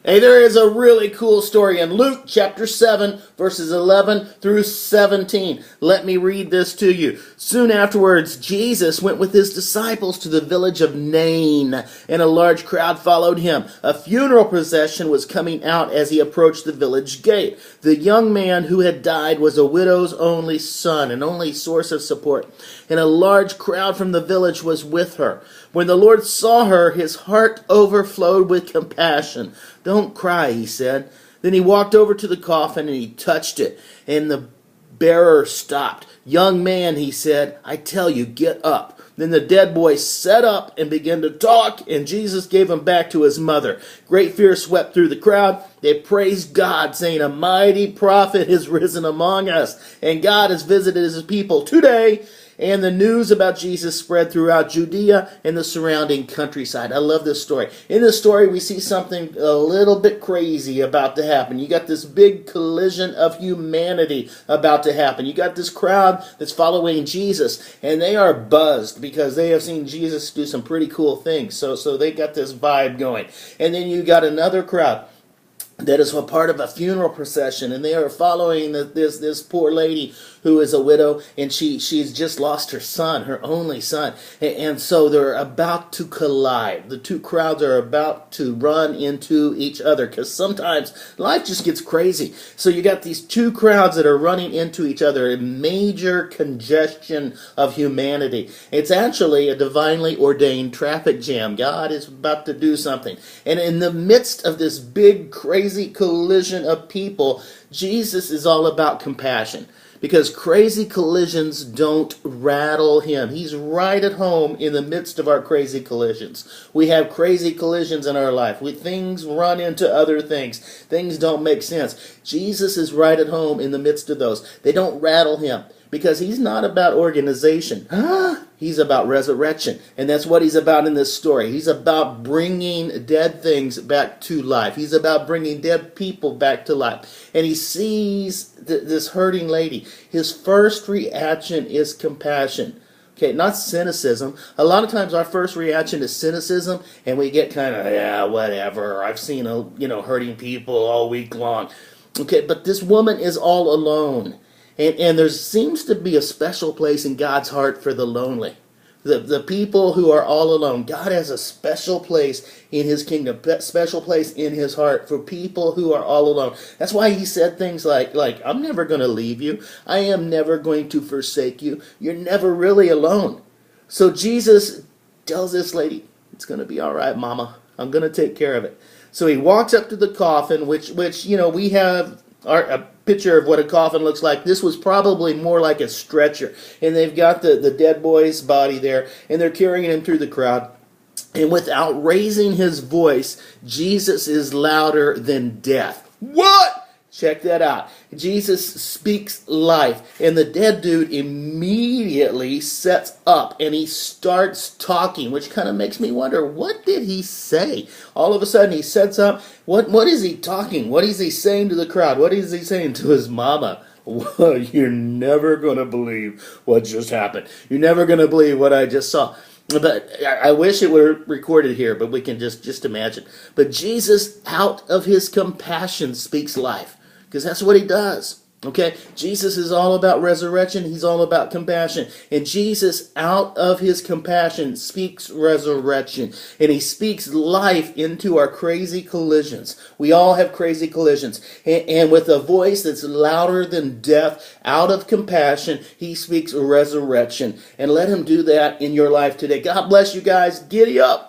Hey, there is a really cool story in Luke chapter 7, verses 11 through 17. Let me read this to you. Soon afterwards, Jesus went with his disciples to the village of Nain, and a large crowd followed him. A funeral procession was coming out as he approached the village gate. The young man who had died was a widow's only son, an only source of support, and a large crowd from the village was with her. When the Lord saw her, his heart overflowed with compassion. "Don't cry," he said. Then he walked over to the coffin and he touched it, and the bearer stopped. "Young man," he said, "I tell you, get up." Then the dead boy sat up and began to talk, and Jesus gave him back to his mother. Great fear swept through the crowd. They praised God, saying, "A mighty prophet has risen among us, and God has visited his people today." And the news about Jesus spread throughout Judea and the surrounding countryside. I love this story. In this story, we see something a little bit crazy about to happen. You got this big collision of humanity about to happen. You got this crowd that's following Jesus, and they are buzzed because they have seen Jesus do some pretty cool things. So they got this vibe going. And then you got another crowd that is a part of a funeral procession, and they are following this poor lady who is a widow, and she's just lost her son, her only son, and so they're about to collide. The two crowds are about to run into each other, because sometimes life just gets crazy. So you got these two crowds that are running into each other, a major congestion of humanity. It's actually a divinely ordained traffic jam. God is about to do something, and in the midst of this big crazy collision of people, Jesus is all about compassion. Because crazy collisions don't rattle him. He's right at home in the midst of our crazy collisions. We have crazy collisions in our life. Things run into other things. Things don't make sense. Jesus is right at home in the midst of those. They don't rattle him. Because he's not about organization. He's about resurrection. And that's what he's about in this story. He's about bringing dead things back to life. He's about bringing dead people back to life. And he sees this hurting lady. His first reaction is compassion. Okay, not cynicism. A lot of times our first reaction is cynicism, and we get kind of, yeah, whatever. I've seen hurting people all week long. Okay, but this woman is all alone. And there seems to be a special place in God's heart for the lonely. The people who are all alone. God has a special place in his kingdom, special place in his heart for people who are all alone. That's why he said things like I'm never going to leave you. I am never going to forsake you. You're never really alone. So Jesus tells this lady, it's going to be all right, mama. I'm going to take care of it. So he walks up to the coffin, which we have a picture of what a coffin looks like. This was probably more like a stretcher. And they've got the dead boy's body there, and they're carrying him through the crowd. And without raising his voice, Jesus is louder than death. What? Check that out. Jesus speaks life, and the dead dude immediately sets up and he starts talking, which kind of makes me wonder, what did he say? All of a sudden he sets up. What is he talking? What is he saying to the crowd? What is he saying to his mama? Well, you're never going to believe what just happened. You're never going to believe what I just saw. But I wish it were recorded here, but we can just imagine. But Jesus, out of his compassion, speaks life. Because that's what he does. Okay? Jesus is all about resurrection. He's all about compassion. And Jesus, out of his compassion, speaks resurrection. And he speaks life into our crazy collisions. We all have crazy collisions. And with a voice that's louder than death, out of compassion, he speaks resurrection. And let him do that in your life today. God bless you guys. Giddy up.